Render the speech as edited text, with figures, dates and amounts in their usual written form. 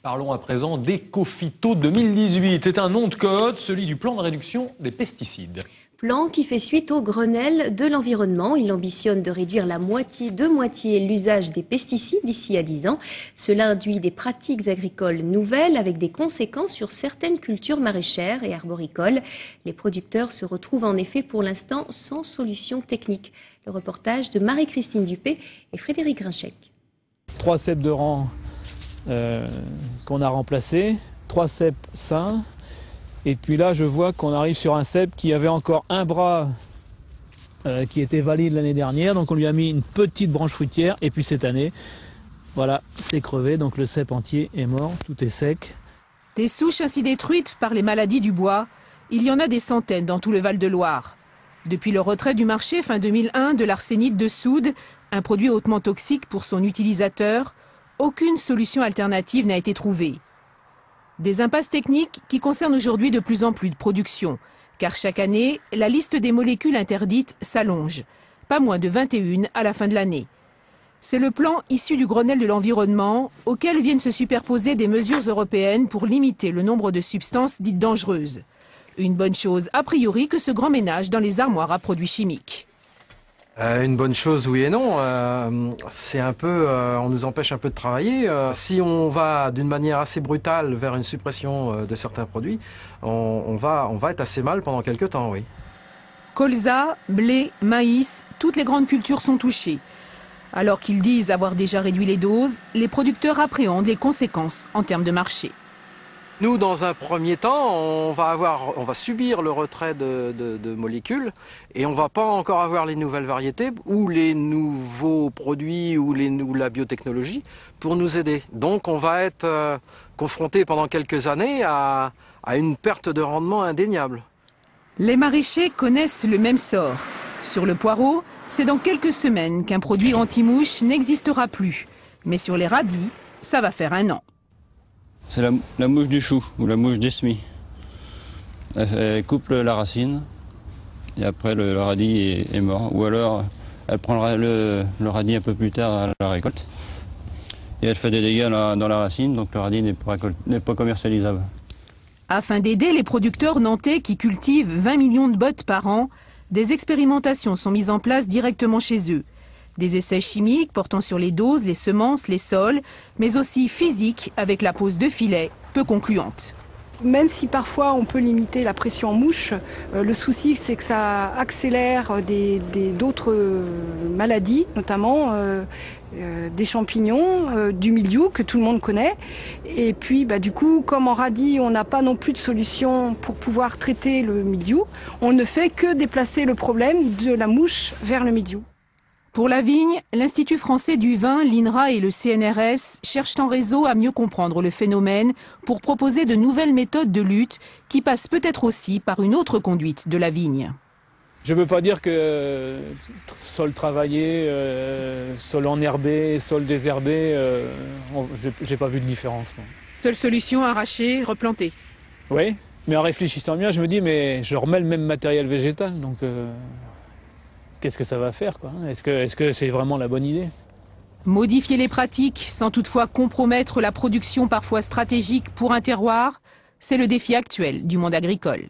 Parlons à présent d'Ecophyto 2018. C'est un nom de code, celui du plan de réduction des pesticides. Plan qui fait suite au Grenelle de l'environnement. Il ambitionne de réduire de moitié l'usage des pesticides d'ici à 10 ans. Cela induit des pratiques agricoles nouvelles avec des conséquences sur certaines cultures maraîchères et arboricoles. Les producteurs se retrouvent en effet pour l'instant sans solution technique. Le reportage de Marie-Christine Dupé et Frédéric Grinchec. 3 ceps de rang qu'on a remplacés, 3 ceps sains. Et puis là, je vois qu'on arrive sur un cep qui avait encore un bras qui était valide l'année dernière. Donc on lui a mis une petite branche fruitière. Et puis cette année, voilà, c'est crevé. Donc le cep entier est mort, tout est sec. Des souches ainsi détruites par les maladies du bois, il y en a des centaines dans tout le Val-de-Loire. Depuis le retrait du marché fin 2001 de l'arsénite de soude, un produit hautement toxique pour son utilisateur, aucune solution alternative n'a été trouvée. Des impasses techniques qui concernent aujourd'hui de plus en plus de production, car chaque année, la liste des molécules interdites s'allonge, pas moins de 21 à la fin de l'année. C'est le plan issu du Grenelle de l'environnement, auquel viennent se superposer des mesures européennes pour limiter le nombre de substances dites dangereuses. Une bonne chose a priori que ce grand ménage dans les armoires à produits chimiques. Une bonne chose, oui et non. C'est un peu, on nous empêche un peu de travailler. Si on va d'une manière assez brutale vers une suppression de certains produits, on va être assez mal pendant quelques temps, oui. Colza, blé, maïs, toutes les grandes cultures sont touchées. Alors qu'ils disent avoir déjà réduit les doses, les producteurs appréhendent les conséquences en termes de marché. Nous, dans un premier temps, on va subir le retrait de molécules et on ne va pas encore avoir les nouvelles variétés ou les nouveaux produits ou la biotechnologie pour nous aider. Donc on va être confronté pendant quelques années à une perte de rendement indéniable. Les maraîchers connaissent le même sort. Sur le poireau, c'est dans quelques semaines qu'un produit anti-mouche n'existera plus. Mais sur les radis, ça va faire 1 an. C'est la mouche du chou ou la mouche des semis. Elle coupe la racine et après le radis est mort. Ou alors elle prend le radis un peu plus tard à la récolte. Et elle fait des dégâts dans la racine, donc le radis n'est pas commercialisable. Afin d'aider les producteurs nantais qui cultivent 20 millions de bottes par an, des expérimentations sont mises en place directement chez eux. Des essais chimiques portant sur les doses, les semences, les sols, mais aussi physiques avec la pose de filets peu concluante. Même si parfois on peut limiter la pression en mouche, le souci c'est que ça accélère d'autres maladies, notamment des champignons, du mildiou que tout le monde connaît. Et puis du coup, comme en radis on n'a pas non plus de solution pour pouvoir traiter le mildiou, on ne fait que déplacer le problème de la mouche vers le mildiou. Pour la vigne, l'Institut français du vin, l'INRA et le CNRS cherchent en réseau à mieux comprendre le phénomène pour proposer de nouvelles méthodes de lutte qui passent peut-être aussi par une autre conduite de la vigne. Je ne veux pas dire que sol travaillé, sol enherbé, sol désherbé, j'ai pas vu de différence. Non. Seule solution, arracher, replanter. Oui, mais en réfléchissant bien, je me dis mais je remets le même matériel végétal, donc... Qu'est-ce que ça va faire, quoi? Est-ce que c'est vraiment la bonne idée? Modifier les pratiques sans toutefois compromettre la production parfois stratégique pour un terroir, c'est le défi actuel du monde agricole.